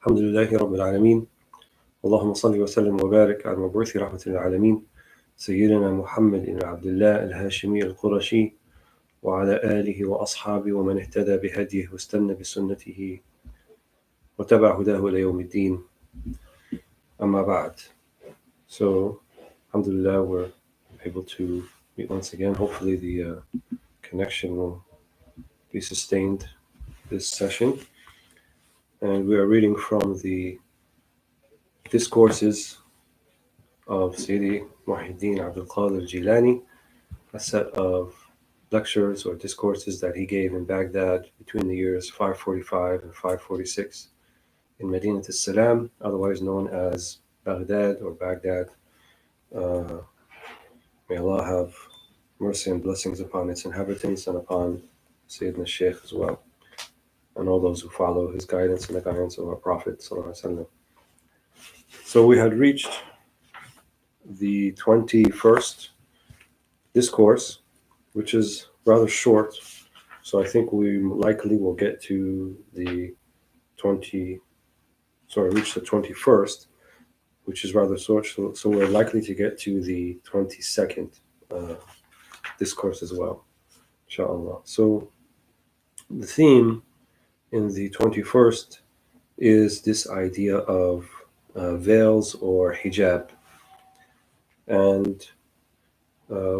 الحمد لله رب العالمين اللهم صل وسلم وبارك على المبعوث رحمة للعالمين سيدنا محمد بن عبد الله الهاشمي القرشي وعلى آله وأصحابه ومن اهتدى بهديه واستنى بسنته وتبع هداه إلى يوم الدين. أما بعد. So, alhamdulillah, we're able to meet once again. Hopefully the connection will be sustained this session. And we are reading from the discourses of Sayyidi Muhyiddin al-Qadir al-Jilani, a set of lectures or discourses that he gave in Baghdad between the years 545 and 546 in Medinat al-Salam, otherwise known as Baghdad or Baghdad. May Allah have mercy and blessings upon its inhabitants and upon Sayyidina Shaykh as well, and all those who follow his guidance and the guidance of our Prophet Sallallahu Alaihi Wasallam. So we had reached the 21st discourse, which is rather short, so I think we likely will get to the reach the 21st, which is rather short, so we're likely to get to the 22nd discourse as well, inshallah. So the theme in the 21st is this idea of veils or hijab. And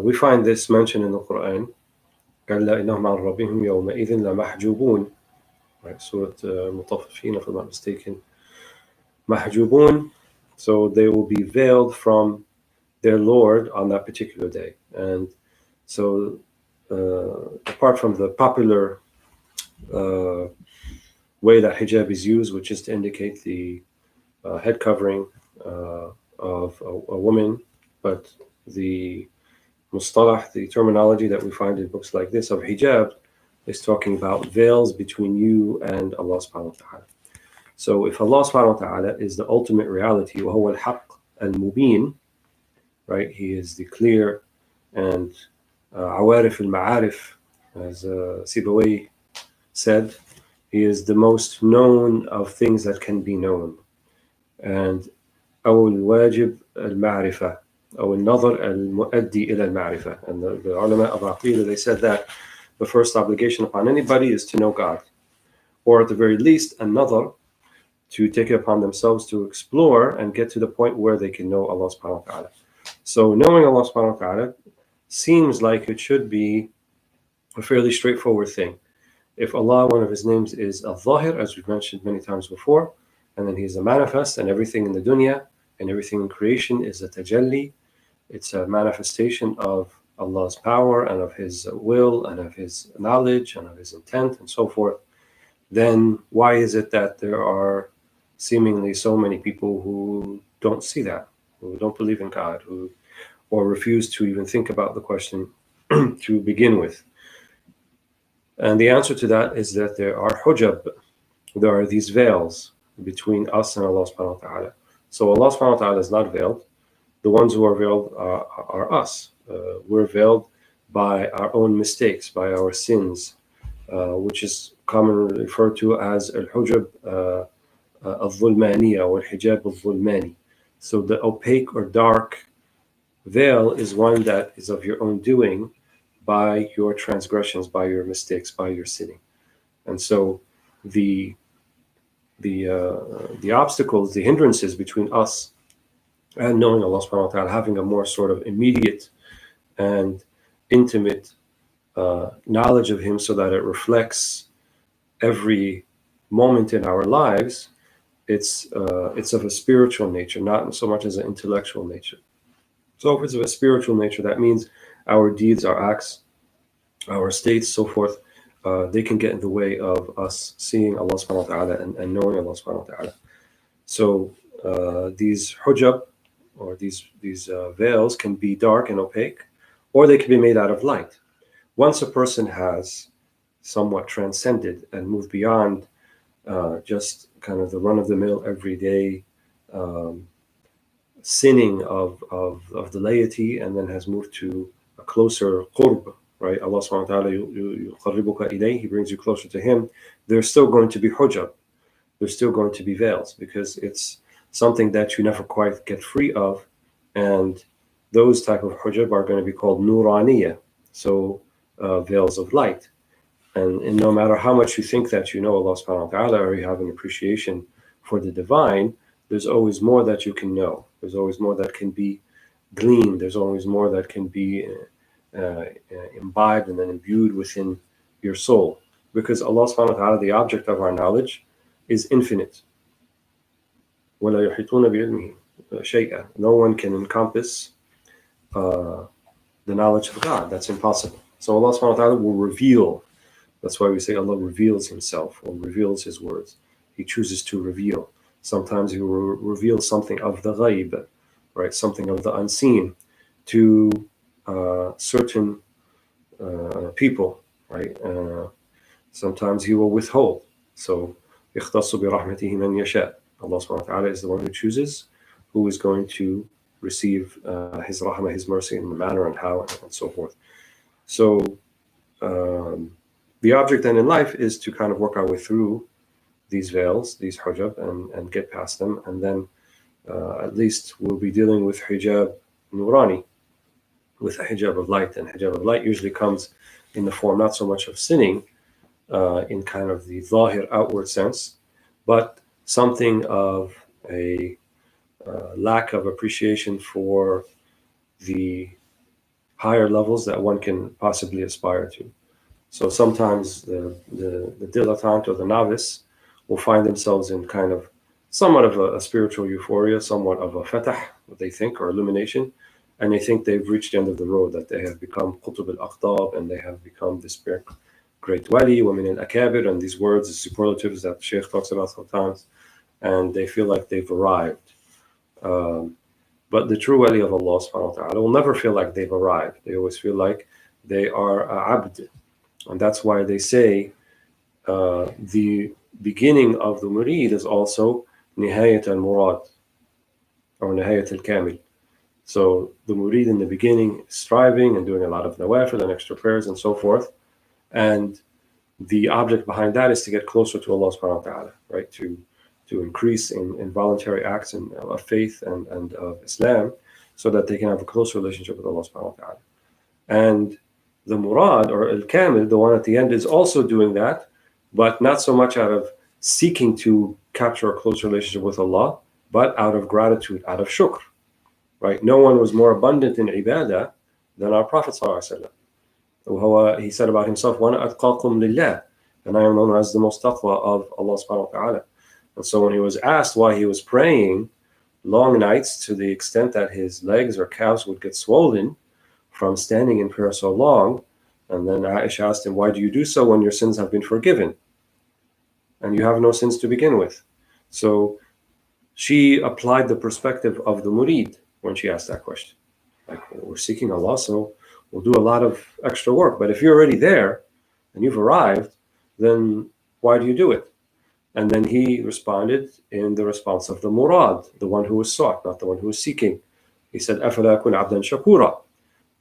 we find this mentioned in the Quran. كَلَّا إِنَّهُمْ عَنْ رَبِّهِمْ يَوْمَئِذٍ لَمَحْجُوبُونَ, right? Surah Mutaffifin, if I'm not mistaken. Mahjubun, so they will be veiled from their Lord on that particular day. And so apart from the popular way that hijab is used, which is to indicate the head covering of a woman, but the mustalah, the terminology that we find in books like this of hijab, is talking about veils between you and Allah subhanahu wa ta'ala. So if Allah subhanahu wa ta'ala is the ultimate reality, وَهُوَ الْحَقِّ الْمُبِينَ, right? He is the clear and عوارف المعارف, as Sibawayh said. He is the most known of things that can be known. And أو الواجب المعرفة أو النظر المؤدي إلى المعرفة. And the ulama of Aqidah, they said that the first obligation upon anybody is to know God, or at the very least another, to take it upon themselves to explore and get to the point where they can know Allah subhanahu wa ta'ala. So knowing Allah subhanahu wa ta'ala seems like it should be a fairly straightforward thing. If Allah, one of his names is al-Zahir, as we've mentioned many times before, and then he's a manifest, and everything in the dunya and everything in creation is a tajalli, it's a manifestation of Allah's power and of his will and of his knowledge and of his intent and so forth, then why is it that there are seemingly so many people who don't see that, who don't believe in God, or refuse to even think about the question to begin with? And the answer to that is that there are hujab, there are these veils between us and Allah subhanahu wa ta'ala. So Allah subhanahu wa ta'ala is not veiled. The ones who are veiled are us. We're veiled by our own mistakes, by our sins, which is commonly referred to as al-hujab al-zulmaniya or hijab al-zulmani. So the opaque or dark veil is one that is of your own doing, by your transgressions, by your mistakes, by your sinning. And so the obstacles, the hindrances between us and knowing Allah subhanahu wa ta'ala, having a more sort of immediate and intimate knowledge of him so that it reflects every moment in our lives, it's of a spiritual nature, not so much as an intellectual nature. So if it's of a spiritual nature, that means our deeds, our acts, our states, so forth, they can get in the way of us seeing Allah subhanahu wa ta'ala and knowing Allah subhanahu wa ta'ala. So these hujab, or these veils, can be dark and opaque, or they can be made out of light. Once a person has somewhat transcended and moved beyond just kind of the run-of-the-mill everyday sinning of the laity, and then has moved to a closer qurb, right? Allah subhanahu wa ta'ala yuqarribuka ilayh, he brings you closer to him. There's still going to be hujab. there's still going to be veils, because it's something that you never quite get free of. And those type of hujab are going to be called nuraniya, so veils of light. And no matter how much you think that you know Allah subhanahu wa ta'ala, or you have an appreciation for the divine, there's always more that you can know. There's always more that can be gleaned. There's always more that can be imbibed and then imbued within your soul. Because Allah subhanahu wa ta'ala, the object of our knowledge, is infinite. وَلَا يُحِيطُونَ بِعِلْمِهِ شَيْئًا. No one can encompass the knowledge of God. That's impossible. So Allah subhanahu wa ta'ala will reveal. That's why we say Allah reveals Himself, or reveals His words. He chooses to reveal. Sometimes He will reveal something of the ghaib, right? Something of the unseen to certain people, right? Sometimes He will withhold. So, يَخْتَصُ بِرَحْمَتِهِ مَنْ يَشَاءُ. Allah subhanahu wa ta'ala is the one who chooses who is going to receive His rahmah, His mercy, in the manner and how, and so forth. So, the object then in life is to kind of work our way through these veils, these hijab, and get past them. And then at least we'll be dealing with hijab nurani, with a hijab of light. And hijab of light usually comes in the form not so much of sinning in kind of the zahir, outward sense, but something of a lack of appreciation for the higher levels that one can possibly aspire to. So sometimes the dilettante or the novice will find themselves in kind of somewhat of a spiritual euphoria, somewhat of a fatah, what they think, or illumination, and they think they've reached the end of the road, that they have become qutub al-aqtab, and they have become this great wali, wa min al-akabir, and these words, the superlatives that Shaykh talks about sometimes, and they feel like they've arrived. But the true wali of Allah subhanahu wa ta'ala will never feel like they've arrived. They always feel like they are abd. And that's why they say the beginning of the murid is also nihayat al-murad, or nihayat al-kamil. So the murid in the beginning is striving and doing a lot of nawafil and extra prayers and so forth. And the object behind that is to get closer to Allah subhanahu wa ta'ala, right? To increase in voluntary acts of faith and of Islam, so that they can have a close relationship with Allah subhanahu wa ta'ala. And the murad, or al-kamil, the one at the end, is also doing that, but not so much out of seeking to capture a close relationship with Allah, but out of gratitude, out of shukr, right? No one was more abundant in ibadah than our Prophet sallallahu alaihi wasallam. He said about himself, وَأَنَا أَتْقَاكُمْ لِلَّهِ, and I am known as the most taqwa of Allah subhanahu wa ta'ala. And so when he was asked why he was praying long nights to the extent that his legs or calves would get swollen from standing in prayer so long, and then Aisha asked him, why do you do so when your sins have been forgiven and you have no sins to begin with? So she applied the perspective of the murid when she asked that question. Like, we're seeking Allah, so we'll do a lot of extra work, but if you're already there and you've arrived, then why do you do it? And then he responded in the response of the murad, the one who was sought, not the one who was seeking. He said, أَفَلَا أَكُنْ عَبْدًا شَكُورًا.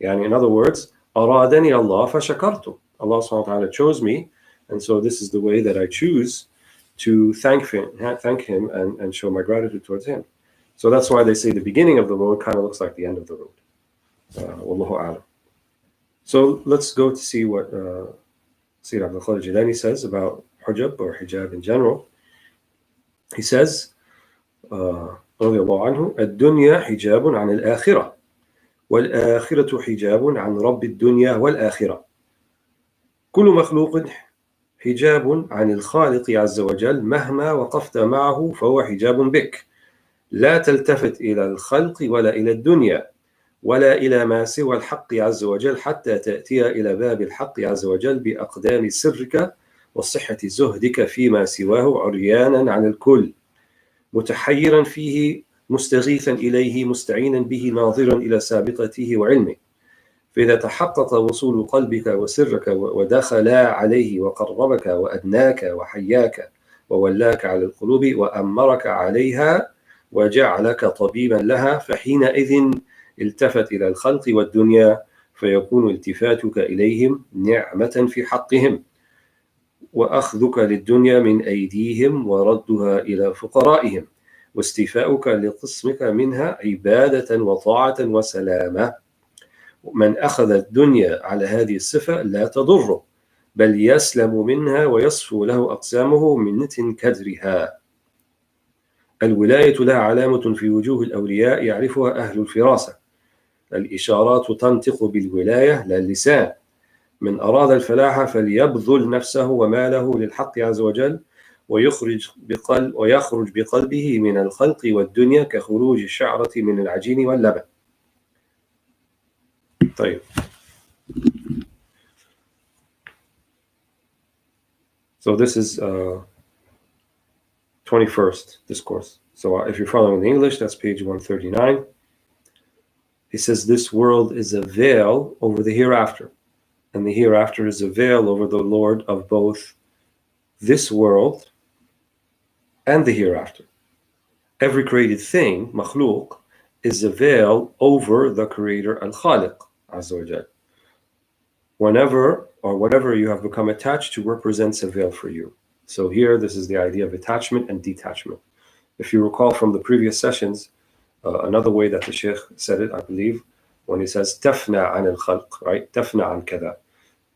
Yani, in other words, أَرَادَنِي اللَّهُ فَشَكَرْتُ. Allah subhanahu wa ta'ala chose me, and so this is the way that I choose to thank him and show my gratitude towards him. So that's why they say the beginning of the road kind of looks like the end of the road. Wallahu a'lam. So let's go to see what Shaykh Abd al-Jilani says about hijab, or hijab in general. He says, رضي الله عنه, الدنيا حجاب عن الآخرة والآخرة حجاب عن رب الدنيا والآخرة. كل مخلوق حجاب عن الخالق عز وجل، مهما وقفت معه فهو حجاب بك. لا تلتفت إلى الخلق ولا إلى الدنيا ولا إلى ما سوى الحق عز وجل، حتى تأتي إلى باب الحق عز وجل بأقدام سرك وصحة زهدك فيما سواه، عريانا عن الكل، متحيرا فيه، مستغيثا إليه، مستعينا به، ناظرا إلى سابقته وعلمه. فإذا تحقق وصول قلبك وسرك ودخلا عليه وقربك وأدناك وحياك وولاك على القلوب وأمرك عليها وجعلك طبيبا لها، فحينئذ التفت إلى الخلق والدنيا، فيكون التفاتك إليهم نعمة في حقهم، وأخذك للدنيا من أيديهم وردها إلى فقرائهم واستيفاؤك لقسمك منها عبادة وطاعة وسلامة. من أخذ الدنيا على هذه الصفة لا تضره، بل يسلم منها ويصفو له أقسامه من نتن كدرها. الولاية لها علامة في وجوه الأولياء يعرفها أهل الفراسة. الإشارات تنطق بالولاية لا اللسان. من أراد الفلاح فليبذل نفسه وماله للحق عز وجل ويخرج بقلبه من الخلق والدنيا كخروج الشعرة من العجين واللبن. طيب. So this is 21st discourse. So if you're following in English, that's page 139. He says this world is a veil over the hereafter, and the hereafter is a veil over the Lord of both this world and the hereafter. Every created thing, makhluk, is a veil over the creator al-Khaliq Azza wa Jal. Whenever or whatever you have become attached to represents a veil for you. So here, this is the idea of attachment and detachment. If you recall from the previous sessions, another way that the Shaykh said it, I believe, when he says tafna an al-khalq, right? Tafna an kada.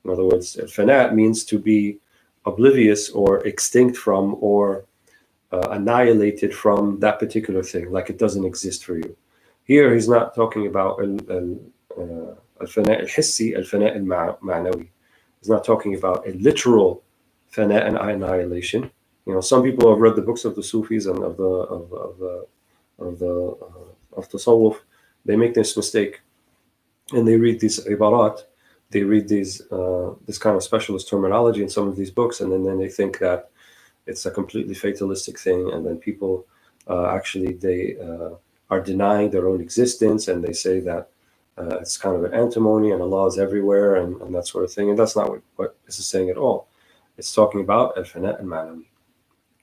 In other words, fana means to be oblivious or extinct from or annihilated from that particular thing, like it doesn't exist for you. Here, he's not talking about al-fana al-hissi, al-fana al-ma'nawi. He's not talking about a literal fana and annihilation. You know, some people have read the books of the Sufis and of Tasawwuf. They make this mistake, and they read these ibarat. They read these this kind of specialist terminology in some of these books, and then they think that it's a completely fatalistic thing, and then people actually they are denying their own existence, and they say that it's kind of an antimony and Allah is everywhere and that sort of thing. And that's not what this is saying at all. It's talking about al-fana al-ma'nawi,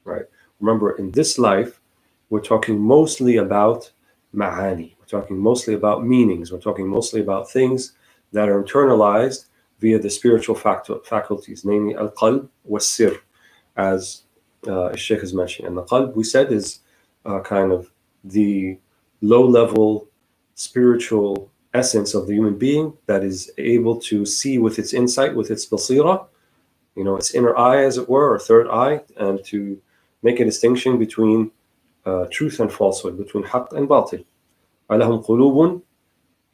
right? Remember, in this life, we're talking mostly about ma'ani. We're talking mostly about meanings. We're talking mostly about things that are internalized via the spiritual faculties, namely al-qalb was-sir, as Shaykh has mentioned. And the qalb, we said, is kind of the low-level spiritual essence of the human being that is able to see with its insight, with its basira, you know, its inner eye, as it were, or third eye, and to make a distinction between truth and falsehood, between haqq and batil. أَلَهُمْ قُلُوبٌ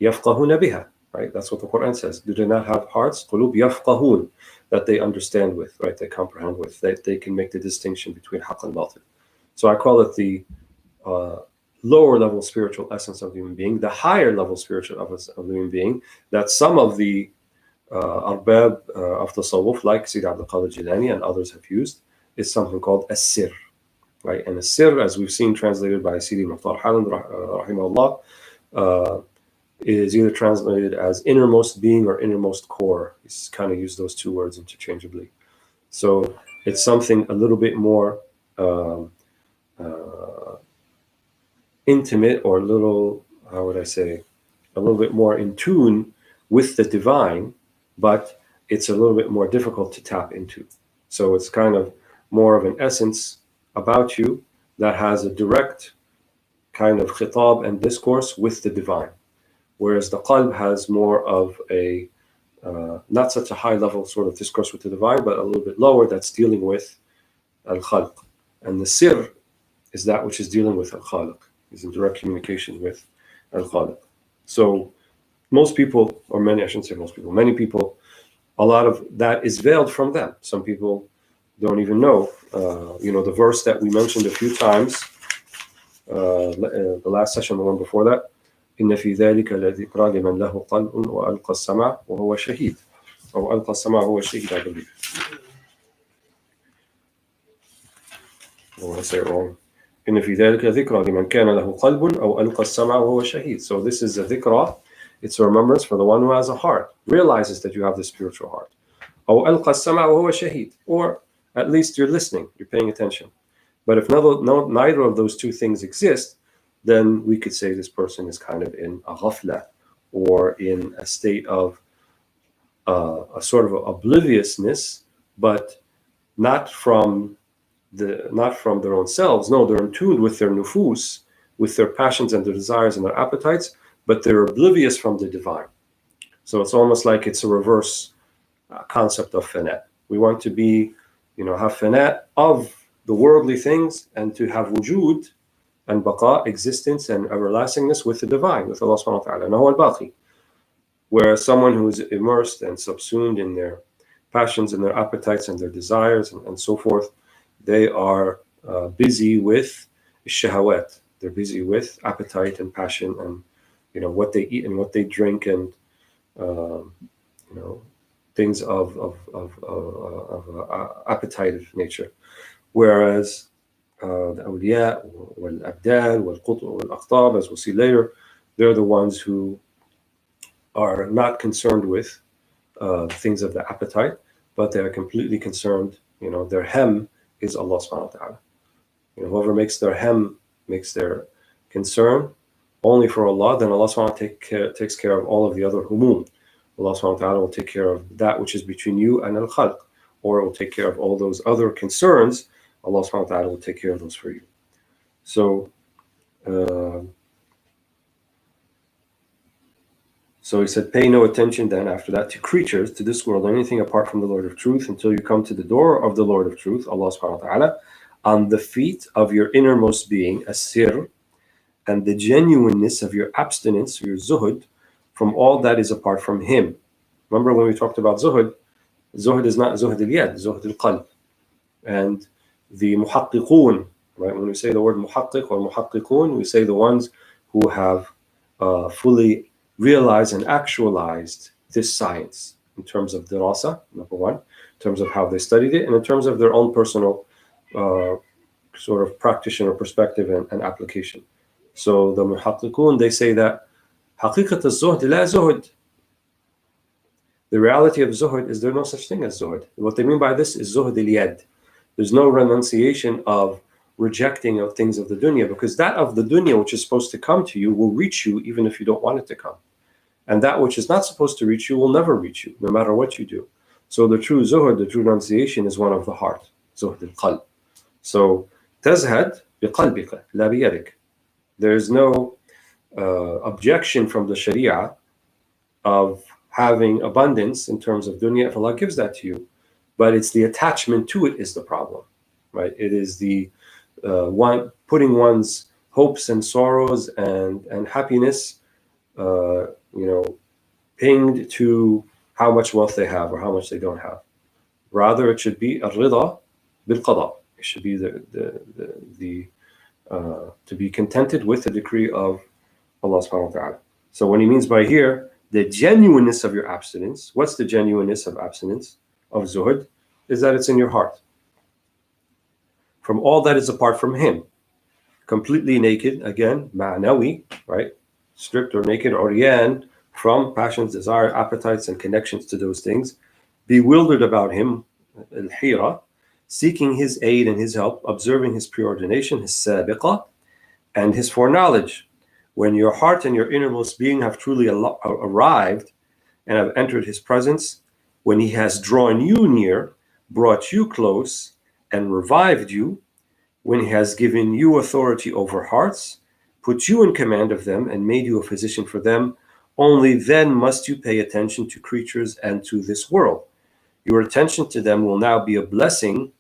يَفْقَهُونَ بِهَا. Right? That's what the Quran says. Do they not have hearts? قُلُوب يَفْقَهُونَ, that they understand with, right? They comprehend with, that they can make the distinction between haqq and batil. So I call it the lower level spiritual essence of the human being. The higher level spiritual essence of the human being, that some of the arbab of tasawwuf, like Shaykh Abd al-Jilani and others have used, is something called as-sir, right? And as-sir, as we've seen translated by Sidi Mukhtar Haland, rahimahullah, is either translated as innermost being or innermost core. He's kind of used those two words interchangeably. So it's something a little bit more intimate, or a little, how would I say, a little bit more in tune with the divine, but it's a little bit more difficult to tap into. So it's kind of more of an essence about you that has a direct kind of khitab and discourse with the divine. Whereas the qalb has more of a, not such a high level sort of discourse with the divine, but a little bit lower, that's dealing with al-khalq. And the sir is that which is dealing with al-khaliq, is in direct communication with al-khaliq. So most people, or many, I shouldn't say most people, many people, a lot of that is veiled from them. Some people don't even know. You know, the verse that we mentioned a few times, the last session, the one before that, إن في ذلك لذكرى لمن له قلب وألقى السمع وهو شهيد, أو ألقى السمع وهو شهيد, I believe. I don't want to say it wrong. إن في ذلك ذكرى لمن كان له قلب أو ألقى السمع وهو شهيد. So this is a dhikra. It's a remembrance for the one who has a heart, realizes that you have this spiritual heart. أو ألقى السمع وهو شهيد, or at least you're listening, you're paying attention. But if neither of those two things exist, then we could say this person is kind of in a ghafla, or in a state of a sort of obliviousness, but not from their own selves. No, they're in tune with their nufus, with their passions and their desires and their appetites, but they're oblivious from the divine. So it's almost like it's a reverse concept of fana. We want to be, have fana of the worldly things and to have wujud and baqa, existence and everlastingness with the divine, with Allah subhanahu wa ta'ala. Nahu al-baqi. Whereas someone who is immersed and subsumed in their passions and their appetites and their desires and so forth, they are busy with shahawat. They're busy with appetite and passion and what they eat and what they drink and things of appetitive nature. Whereas the awliya, wal-abdal, wal-qutb, wal-aqtab, as we'll see later, they're the ones who are not concerned with things of the appetite, but they are completely concerned. Their hem is Allah subhanahu wa ta'ala. Whoever makes their concern only for Allah, then Allah subhanahu wa ta'ala takes care of all of the other humum. Allah subhanahu wa ta'ala will take care of that which is between you and al-khalq, or it will take care of all those other concerns. Allah subhanahu wa ta'ala will take care of those for you. So he said, pay no attention then after that to creatures, to this world, anything apart from the Lord of Truth, until you come to the door of the Lord of Truth, Allah subhanahu wa ta'ala, on the feet of your innermost being, as-sir, and the genuineness of your abstinence, your zuhud, from all that is apart from Him. Remember when we talked about zuhud is not zuhud al-yad, zuhud al-qalb. And the muhaqqiqun, right? When we say the word muhaqqiq or muhaqqiqun, we say the ones who have fully realized and actualized this science in terms of dirasa, number one, in terms of how they studied it, and in terms of their own personal sort of practitioner perspective and application. So the muhaqqiqun, they say that haqiqat az-zuhd la zuhd. The reality of zuhd is there's no such thing as zuhd. What they mean by this is zuhd al-yad. There's no renunciation of rejecting of things of the dunya, because that of the dunya which is supposed to come to you will reach you even if you don't want it to come. And that which is not supposed to reach you will never reach you, no matter what you do. So the true zuhd, the true renunciation, is one of the heart, zuhd al-qalb. So tazhad biqalbika la biyadik. There is no objection from the Sharia of having abundance in terms of dunya if Allah gives that to you, but it's the attachment to it is the problem, right? It is the putting one's hopes and sorrows and happiness, pinged to how much wealth they have or how much they don't have. Rather, it should be al-rida bil-qada. It should be to be contented with the decree of Allah subhanahu wa ta'ala. So when he means by here, the genuineness of your abstinence, what's the genuineness of abstinence, of zuhud, is that it's in your heart. From all that is apart from Him. Completely naked, again, ma'nawi, right? Stripped or naked, uryan, from passions, desire, appetites, and connections to those things. Bewildered about Him, al-hira, seeking His aid and His help, observing His preordination, His sabiqa, and His foreknowledge. When your heart and your innermost being have truly arrived and have entered His presence, when He has drawn you near, brought you close, and revived you, when He has given you authority over hearts, put you in command of them, and made you a physician for them, only then must you pay attention to creatures and to this world. Your attention to them will now be a blessing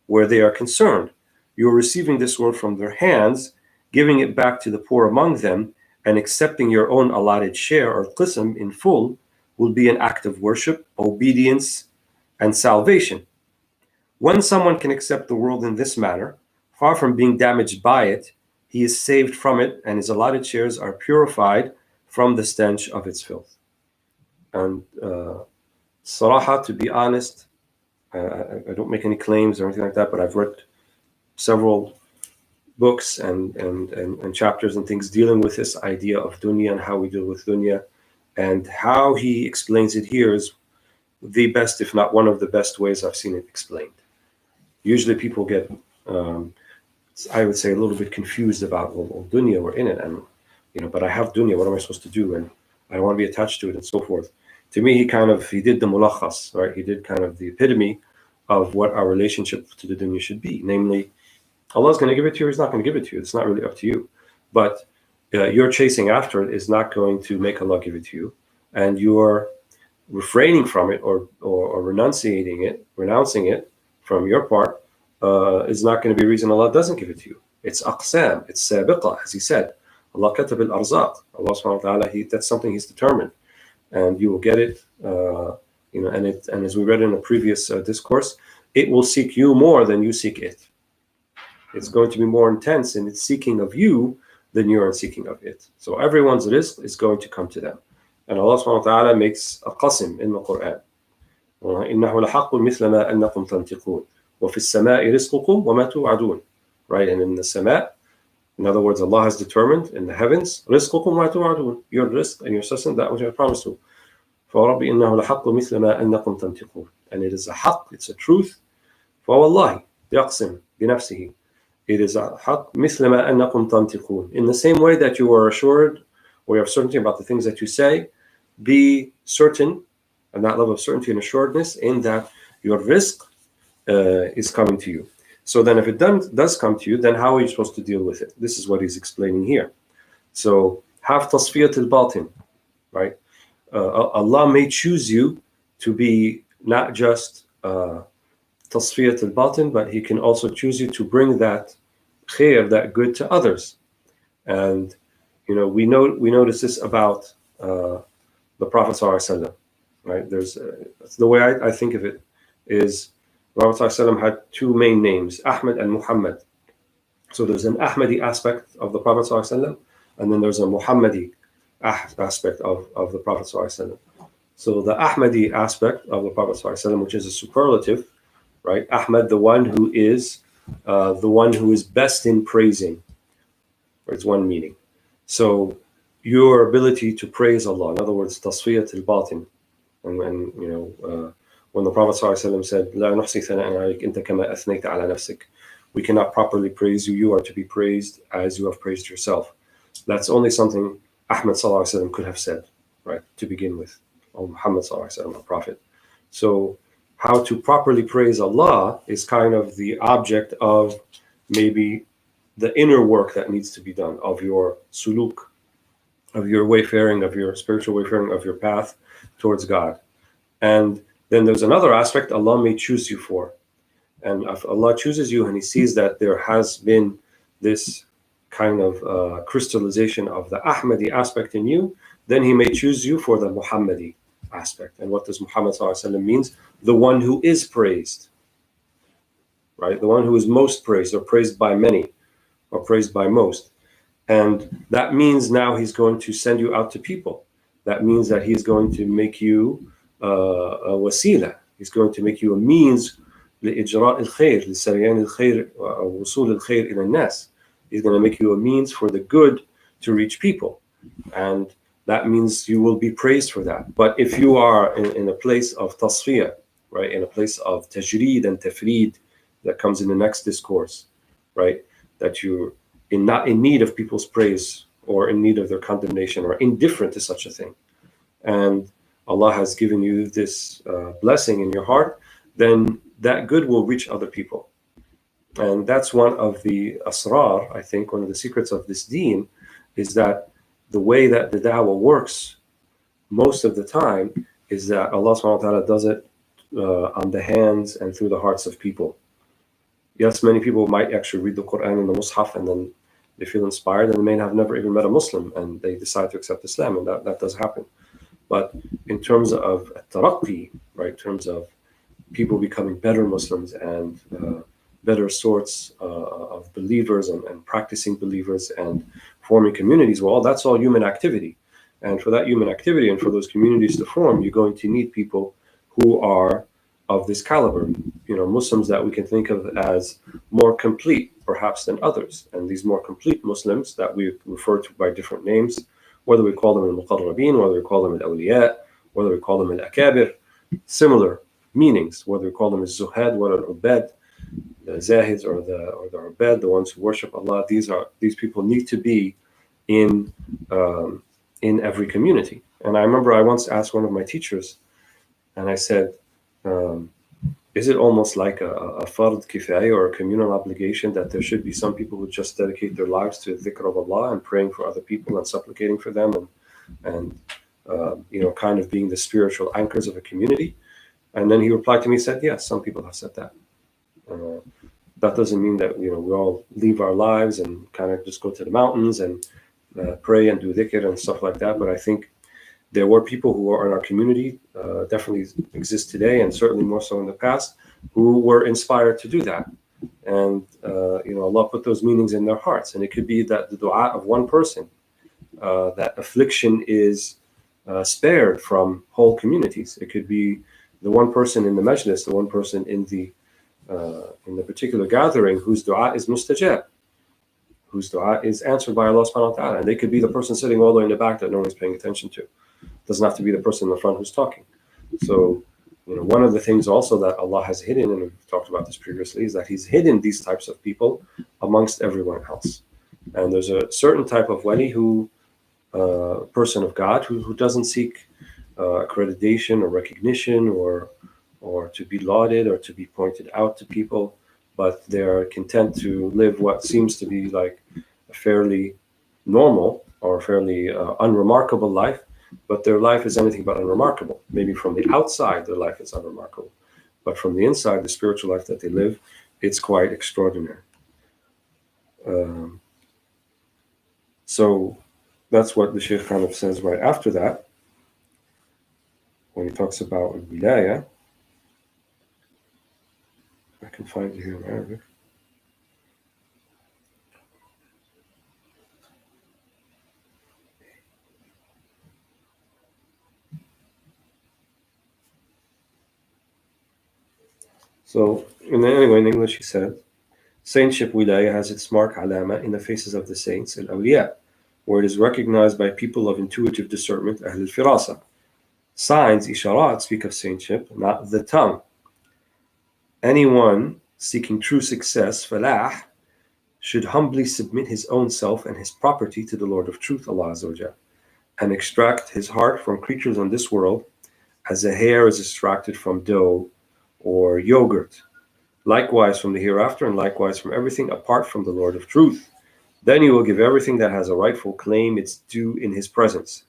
where they are concerned. You are receiving this world from their hands, giving it back to the poor among them, and accepting your own allotted share or qism in full will be an act of worship, obedience, and salvation. When someone can accept the world in this manner, far from being damaged by it, he is saved from it, and his allotted shares are purified from the stench of its filth. And Saraha, to be honest, I don't make any claims or anything like that, but I've read several books and chapters and things dealing with this idea of dunya and how we deal with dunya, and how he explains it here is the best, if not one of the best ways I've seen it explained. Usually people get, I would say, a little bit confused about, well, dunya, we're in it, and but I have dunya, what am I supposed to do? And I don't want to be attached to it and so forth. To me, he did the mulakhas, right? He did kind of the epitome of what our relationship to the dunya should be. Namely, Allah's going to give it to you or He's not going to give it to you. It's not really up to you. But your chasing after it is not going to make Allah give it to you. And your refraining from it or renouncing it from your part is not going to be a reason Allah doesn't give it to you. It's aqsam, it's sabiqah, as He said. Allah katab al-arzaq. Allah subhanahu wa ta'ala, that's something He's determined. And you will get it, and as we read in a previous discourse, it will seek you more than you seek it. It's going to be more intense in its seeking of you than you are seeking of it. So everyone's rizq is going to come to them. And Allah subhanahu wa ta'ala makes a qasim in the Quran. إِنَّهُ لَحَقٌّ مِثْلَ مَا أَنَّكُمْ تَنْطِقُونَ وَفِي السَّمَاءِ رِزْقُكُمْ وَمَا تُوعَدُونَ. Right, and in the sama', in other words, Allah has determined in the heavens, رِزْقُكُمْ وَمَا تُوعَدُونَ, your rizq and your sustenance, that which I promised you. فَوَرَبِّ إِنَّهُ لَحَقٌّ مِثْلَ مَا أَنَّكُمْ تَنْطِقُونَ. And it is a haqq, it's a truth. فَوَاللَّهِ يَقْسِمْ بِنَفْسِهِ. It is a haqq مثل ما أنكم تنطقون. In the same way that you are assured or you have certainty about the things that you say, be certain, and that level of certainty and assuredness in that your rizq is coming to you. So then if it does come to you, then how are you supposed to deal with it? This is what he's explaining here. So have tasfiyat al-batin, right? Allah may choose you to be not just tasfiyat al-batin, but He can also choose you to bring that khair, that good, to others. And we notice this about the Prophet ﷺ, right? There's the way I think of it is the Prophet ﷺ had two main names, Ahmad and Muhammad. So there's an Ahmadi aspect of the Prophet ﷺ, and then there's a Muhammadi aspect of the Prophet ﷺ. So the Ahmadi aspect of the Prophet ﷺ, which is a superlative, right? Ahmad, the one who is best in praising, it's one meaning. So your ability to praise Allah, in other words, tasfiyat al-batin, and when the Prophet ﷺ said, "La nuhsi thana'an alayk anta kama athnayta ala nafsik," we cannot properly praise you. You are to be praised as you have praised yourself. That's only something Ahmad ﷺ could have said, right, to begin with, or Muhammad ﷺ, the Prophet. So how to properly praise Allah is kind of the object of maybe the inner work that needs to be done of your suluk, of your wayfaring, of your spiritual wayfaring, of your path towards God. And then there's another aspect Allah may choose you for. And if Allah chooses you and He sees that there has been this kind of crystallization of the Ahmadi aspect in you, then He may choose you for the Muhammadi aspect. And what does Muhammad ﷺ means? The one who is praised, right? The one who is most praised, or praised by many, or praised by most. And that means now He's going to send you out to people. That means that He's going to make you a wasila. He's going to make you a means لإجراء الخير, لسريان الخير ووصول الخير إلى الناس. He's going to make you a means for the good to reach people. And that means you will be praised for that. But if you are in a place of tasfiyah, right, in a place of tajreed and tafreed, that comes in the next discourse, right, that you're not in need of people's praise or in need of their condemnation or indifferent to such a thing, and Allah has given you this blessing in your heart, then that good will reach other people. And that's one of the asrar, I think, one of the secrets of this deen, is that the way that the da'wah works most of the time is that Allah subhanahu wa ta'ala does it on the hands and through the hearts of people. Yes, many people might actually read the Quran in the Mus'haf and then they feel inspired and they may have never even met a Muslim and they decide to accept Islam, and that does happen. But in terms of taraqi, right, in terms of people becoming better Muslims and better sorts of believers and practicing believers and forming communities, well, that's all human activity. And for that human activity and for those communities to form, you're going to need people who are of this caliber, Muslims that we can think of as more complete perhaps than others. And these more complete Muslims that we refer to by different names, whether we call them al-Muqarrabin, whether we call them al-Awliya, whether we call them al-Akabir, similar meanings, whether we call them al-Zuhad, whether al-Ubad, the Zahids or the Ubad, the ones who worship Allah. These people need to be in every community. And I remember I once asked one of my teachers, and I said, is it almost like a fard kifaya or a communal obligation that there should be some people who just dedicate their lives to the dhikr of Allah and praying for other people and supplicating for them and kind of being the spiritual anchors of a community? And then he replied to me, said, yes, some people have said that. That doesn't mean that we all leave our lives and kind of just go to the mountains and pray and do dhikr and stuff like that. But I think there were people who are in our community, definitely exist today, and certainly more so in the past, who were inspired to do that. And Allah put those meanings in their hearts. And it could be that the dua of one person, that affliction is spared from whole communities. It could be the one person in the majlis, the one person in the particular gathering whose dua is mustajab, whose dua is answered by Allah subhanahu wa ta'ala. And they could be the person sitting all the way in the back that no one's paying attention to. It doesn't have to be the person in the front who's talking. So, one of the things also that Allah has hidden, and we've talked about this previously, is that He's hidden these types of people amongst everyone else. And there's a certain type of wali who, person of God, who doesn't seek accreditation or recognition or to be lauded or to be pointed out to people, but they're content to live what seems to be like a fairly normal or fairly unremarkable life, but their life is anything but unremarkable. Maybe from the outside, their life is unremarkable, but from the inside, the spiritual life that they live, it's quite extraordinary. So that's what the Shaykh kind of says right after that, when he talks about al-wilaya. I can find it here in Arabic. So, anyway, in English, he said, saintship wilaya has its mark alama in the faces of the saints, al-awliya, where it is recognized by people of intuitive discernment, ahl al-firasa. Signs, isharat, speak of saintship, not the tongue. Anyone seeking true success, falah, should humbly submit his own self and his property to the Lord of Truth, Allah Azza wa Jal, and extract his heart from creatures on this world as a hair is extracted from dough or yogurt, likewise from the hereafter, and likewise from everything apart from the Lord of Truth. Then you will give everything that has a rightful claim its due in his presence.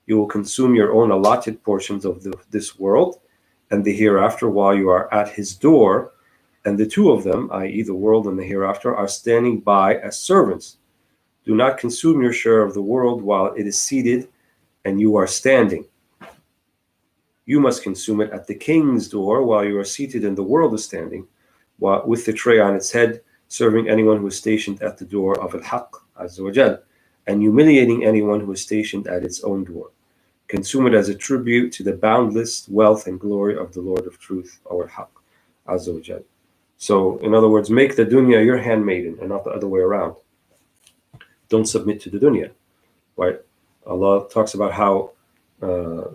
You will consume your own allotted portions of this world and the hereafter while you are at his door, and the two of them, i.e. the world and the hereafter, are standing by as servants. Do not consume your share of the world while it is seated and you are standing. You must consume it at the king's door while you are seated and the world is standing, with the tray on its head, serving anyone who is stationed at the door of al-Haqq Azza wa Jal, and humiliating anyone who is stationed at its own door. Consume it as a tribute to the boundless wealth and glory of the Lord of Truth, our Haqq Azza wa Jal. So, in other words, make the dunya your handmaiden and not the other way around. Don't submit to the dunya, right? Allah talks about how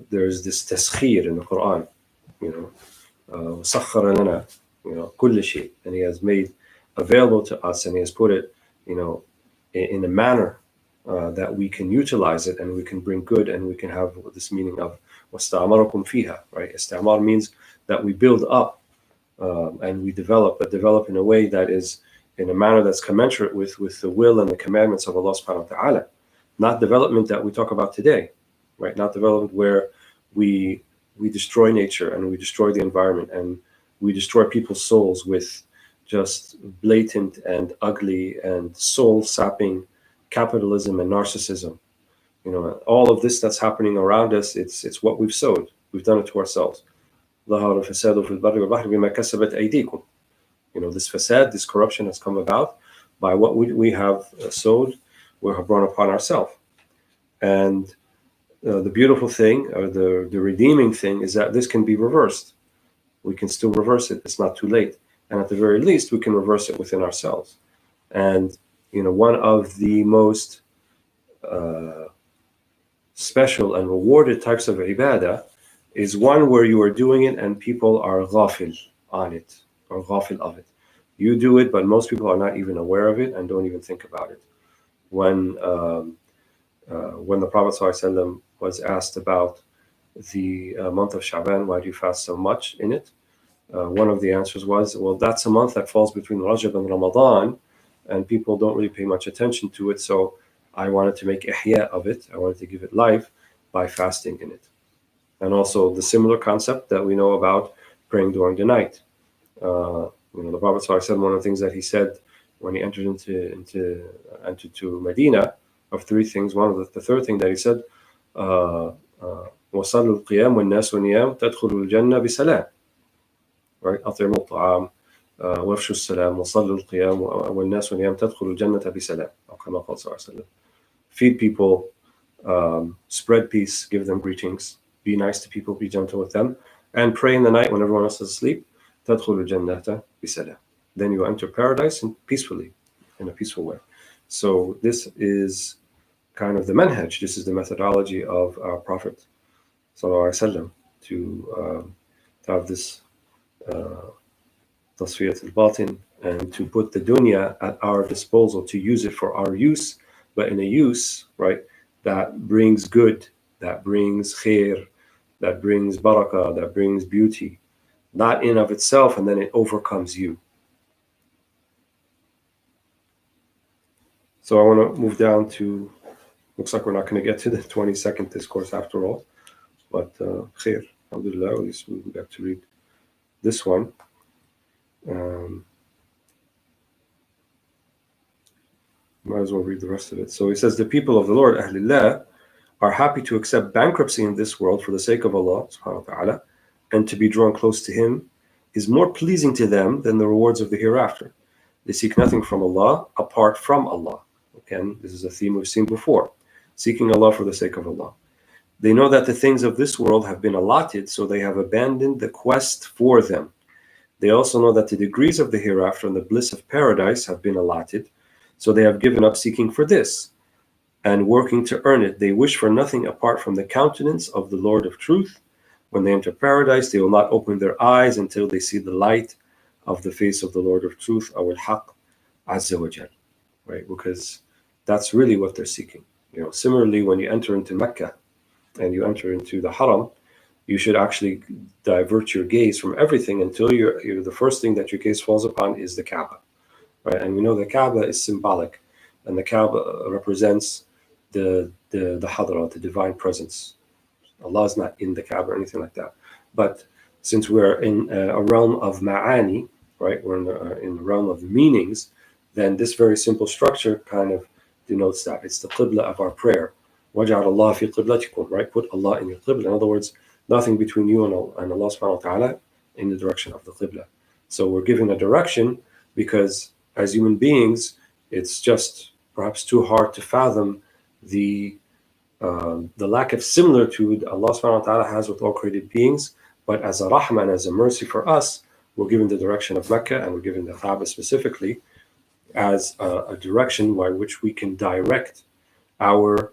there's this taskhir in the Quran, وَسَخَّرَ لَنَا, كُلَّ شَيْء, and He has made available to us, and He has put it, in a manner that we can utilize it, and we can bring good, and we can have this meaning of وَاسْتَعْمَرَكُمْ فِيهَا, right? Istamar means that we build up and we develop, but develop in a way that is in a manner that's commensurate with the will and the commandments of Allah subhanahu wa ta'ala. Not development that we talk about today, right? Not development where we destroy nature and we destroy the environment and we destroy people's souls with just blatant and ugly and soul-sapping capitalism and narcissism. All of this that's happening around us, it's what we've sowed. We've done it to ourselves. This fasad, this corruption has come about by what we have sowed, we have brought upon ourselves. And the beautiful thing, or the redeeming thing, is that this can be reversed. We can still reverse it. It's not too late. And at the very least, we can reverse it within ourselves. And one of the most special and rewarded types of ibadah is one where you are doing it and people are ghafil on it, or ghafil of it. You do it, but most people are not even aware of it and don't even think about it. When the Prophet ﷺ was asked about the month of Sha'ban, why do you fast so much in it? One of the answers was, well, that's a month that falls between Rajab and Ramadan, and people don't really pay much attention to it, so I wanted to make ihya of it. I wanted to give it life by fasting in it. And also the similar concept that we know about praying during the night. The Prophet said one of the things that he said when he entered into Medina, of three things. One of the third thing that he said, وصلوا القيام والناس نيام تدخلوا الجنة بسلام. Right? أطعموا الطعام وافشوا السلام وصلوا القيام والناس نيام تدخلوا الجنة بسلام. أو كما قال صلى الله عليه وسلم. Feed people, spread peace, give them greetings, be nice to people, be gentle with them, and pray in the night when everyone else is asleep. تدخلوا الجنة بسلام. Then you enter paradise and peacefully, in a peaceful way. So this is kind of the manhaj. This is the methodology of our Prophet ﷺ to have this tasfiyat al-batin, and to put the dunya at our disposal, to use it for our use, but in a use, right, that brings good, that brings khair, that brings barakah, that brings beauty, not in of itself, and then it overcomes you. So I want to move down to, looks like we're not going to get to the 22nd discourse after all, but khair, alhamdulillah, at least we got to read this one. Might as well read the rest of it. So he says, the people of the Lord, Ahlillah, are happy to accept bankruptcy in this world for the sake of Allah subhanahu wa ta'ala, and to be drawn close to Him is more pleasing to them than the rewards of the hereafter. They seek nothing from Allah apart from Allah. Again, this is a theme we've seen before. Seeking Allah for the sake of Allah. They know that the things of this world have been allotted, so they have abandoned the quest for them. They also know that the degrees of the hereafter and the bliss of paradise have been allotted, so they have given up seeking for this and working to earn it. They wish for nothing apart from the countenance of the Lord of truth. When they enter paradise, they will not open their eyes until they see the light of the face of the Lord of truth, al-Haq Azza wa Jal, right? Because that's really what they're seeking. Similarly, when you enter into Mecca and you enter into the Haram, you should actually divert your gaze from everything until you're the first thing that your gaze falls upon is the Kaaba, right? And we know the Kaaba is symbolic, and the Kaaba represents the Hadra, the divine presence. Allah is not in the Kaaba or anything like that. But since we're in a realm of ma'ani, right, we're in the realm of meanings, then this very simple structure kind of denotes that. It's the qibla of our prayer. وَجَعَلَ اللَّهَ فِي قِبْلَتِكُمْ, right? Put Allah in your qibla. In other words, nothing between you and Allah subhanahu wa ta'ala in the direction of the qibla. So we're given a direction because as human beings, it's just perhaps too hard to fathom the lack of similitude Allah subhanahu wa ta'ala has with all created beings. But as a rahmah and as a mercy for us, we're given the direction of Mecca, and we're given the Kaaba specifically as a direction by which we can direct our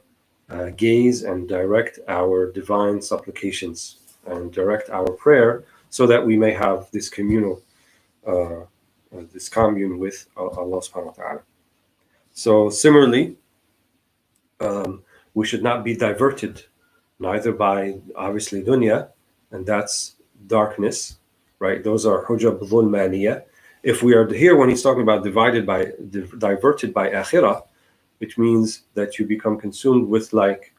gaze and direct our divine supplications and direct our prayer, so that we may have this communal, this commune with Allah subhanahu wa ta'ala. So similarly, we should not be diverted, neither by obviously dunya, and that's darkness, right? Those are hujab dhulmaniya. If we are here, when he's talking about diverted by akhirah, which means that you become consumed with like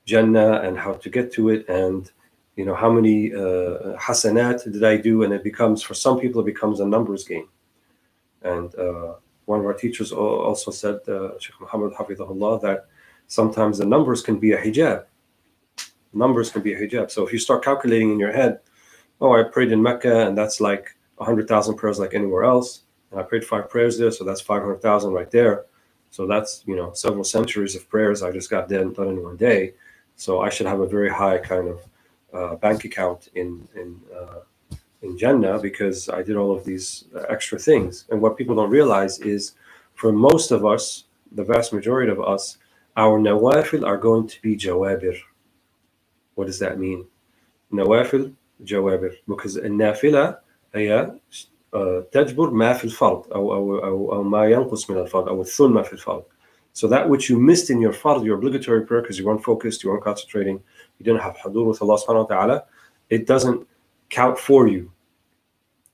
Jannah and how to get to it, and how many hasanat did I do, and it becomes, for some people, it becomes a numbers game. And one of our teachers also said, Shaykh Muhammad Hafidhahullah, that sometimes the numbers can be a hijab. Numbers can be a hijab. So if you start calculating in your head, oh, I prayed in Mecca, and that's like 100,000 prayers like anywhere else, and I prayed 5 prayers there, so that's 500,000 right there. So that's several centuries of prayers I just got done in one day. So I should have a very high kind of bank account in Jannah because I did all of these extra things. And what people don't realize is, for most of us, the vast majority of us, our nawafil are going to be jawabir. What does that mean? Nawafil, jawabir. Because النافلة هي تجبر ما في الفرض أو ما ينقص من الفرض أو الثلث في الفرض. So that which you missed in your fard, your obligatory prayer, because you weren't focused, you weren't concentrating, you didn't have hudur with Allah subhanahu wa ta'ala, it doesn't count for you.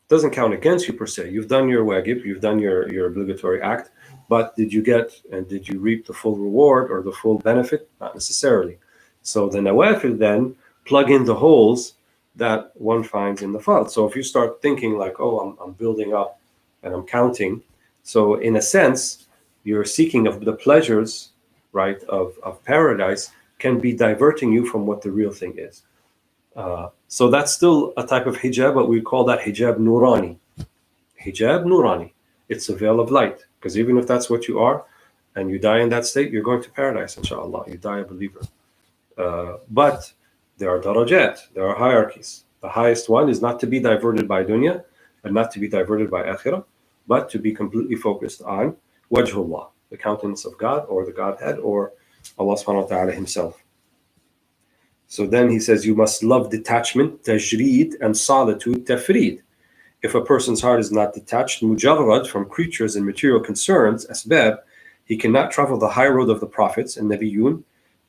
Doesn't count against you per se. You've done your wajib, you've done your obligatory act, but did you get and did you reap the full reward or the full benefit? Not necessarily. So the nawafil then plug in the holes that one finds in the fard. So if you start thinking like, oh, I'm building up and I'm counting, so in a sense, you're seeking of the pleasures, right, of paradise can be diverting you from what the real thing is. So that's still a type of hijab, but we call that hijab nurani. Hijab nurani. It's a veil of light. Because even if that's what you are, and you die in that state, you're going to paradise, inshallah. You die a believer. But there are darajat, there are hierarchies. The highest one is not to be diverted by dunya, and not to be diverted by akhirah, but to be completely focused on wajhullah, the countenance of God, or the Godhead, or Allah subhanahu wa ta'ala himself. So then he says, you must love detachment, tajreed, and solitude, tafreed. If a person's heart is not detached, mujarrad, from creatures and material concerns, asbab, he cannot travel the high road of the prophets and nabiyun,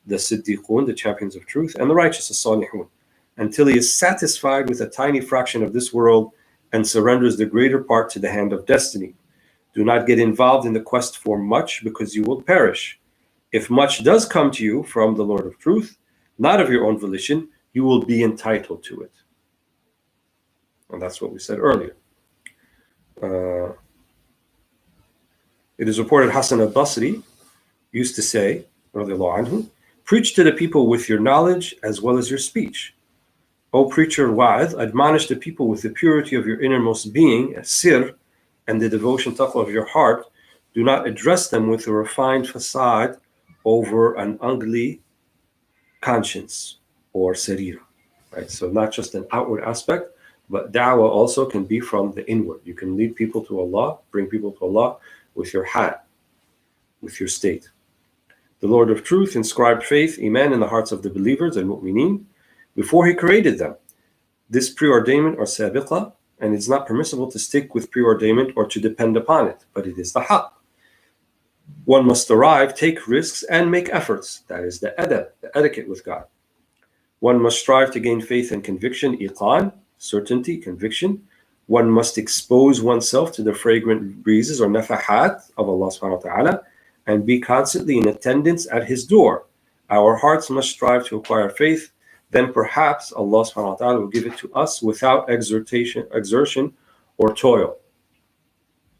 the siddiqun, the champions of truth, and the righteous, as-salihun, until he is satisfied with a tiny fraction of this world and surrenders the greater part to the hand of destiny. Do not get involved in the quest for much, because you will perish. If much does come to you from the Lord of truth, not of your own volition, you will be entitled to it. And that's what we said earlier. It is reported Hassan al-Basri used to say, radiallahu anhu, preach to the people with your knowledge as well as your speech. O preacher wa'adh, admonish the people with the purity of your innermost being, sir, and the devotion taqwa of your heart. Do not address them with a refined facade over an ugly conscience or sarira, right? So not just an outward aspect, but da'wah also can be from the inward. You can lead people to Allah, bring people to Allah with your hal, with your state. The Lord of Truth inscribed faith, iman, in the hearts of the believers and mu'mineen before he created them. This preordainment or sabiqah, and it's not permissible to stick with preordainment or to depend upon it, but it is the haqq. One must arrive, take risks, and make efforts. That is the adab, the etiquette with God. One must strive to gain faith and conviction, iqan, certainty, conviction. One must expose oneself to the fragrant breezes or nafahat of Allah subhanahu wa ta'ala and be constantly in attendance at his door. Our hearts must strive to acquire faith, then perhaps Allah subhanahu wa ta'ala will give it to us without exertion or toil.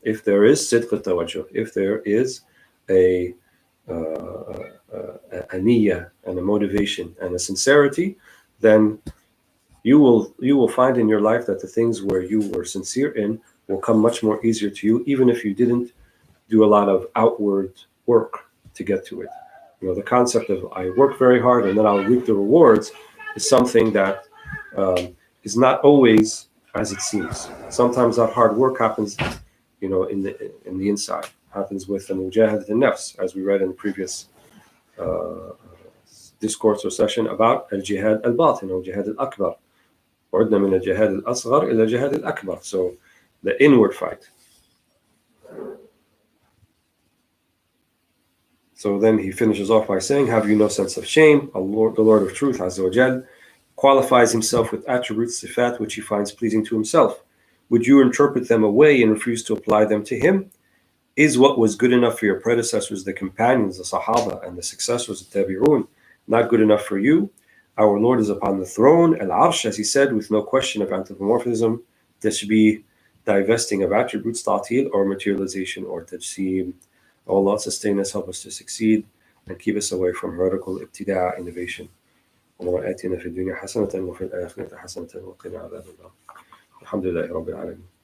If there is sidq al-tawajjuh, if there is a niyyah and a motivation and a sincerity, then you will find in your life that the things where you were sincere in will come much more easier to you, even if you didn't do a lot of outward work to get to it. You know, the concept of I work very hard and then I'll reap the rewards is something that is not always as it seems. Sometimes that hard work happens, you know, in the inside. Happens with the mujahid al-nafs, as we read in the previous discourse or session about al-jihad al-batin or jihad al-akbar. عدنا من الجهاد الأصغر إلى الجهاد الأكبر. So the inward fight. So then he finishes off by saying, have you no sense of shame? The Lord of Truth, Azza wa Jal, qualifies himself with attributes, sifat, which he finds pleasing to himself. Would you interpret them away and refuse to apply them to him? Is what was good enough for your predecessors, the companions, the Sahaba, and the successors, the Tabi'un, not good enough for you? Our Lord is upon the throne, al-Arsh, as he said, with no question of anthropomorphism, tashbih, divesting of attributes, ta'til, or materialization, or tajseem. O Allah, sustain us, help us to succeed, and keep us away from heretical ibtida' innovation. اللهم آتنا في الدنيا حسنة وفي الآخرة حسنة وقنا عذاب النار. الحمد لله رب العالمين.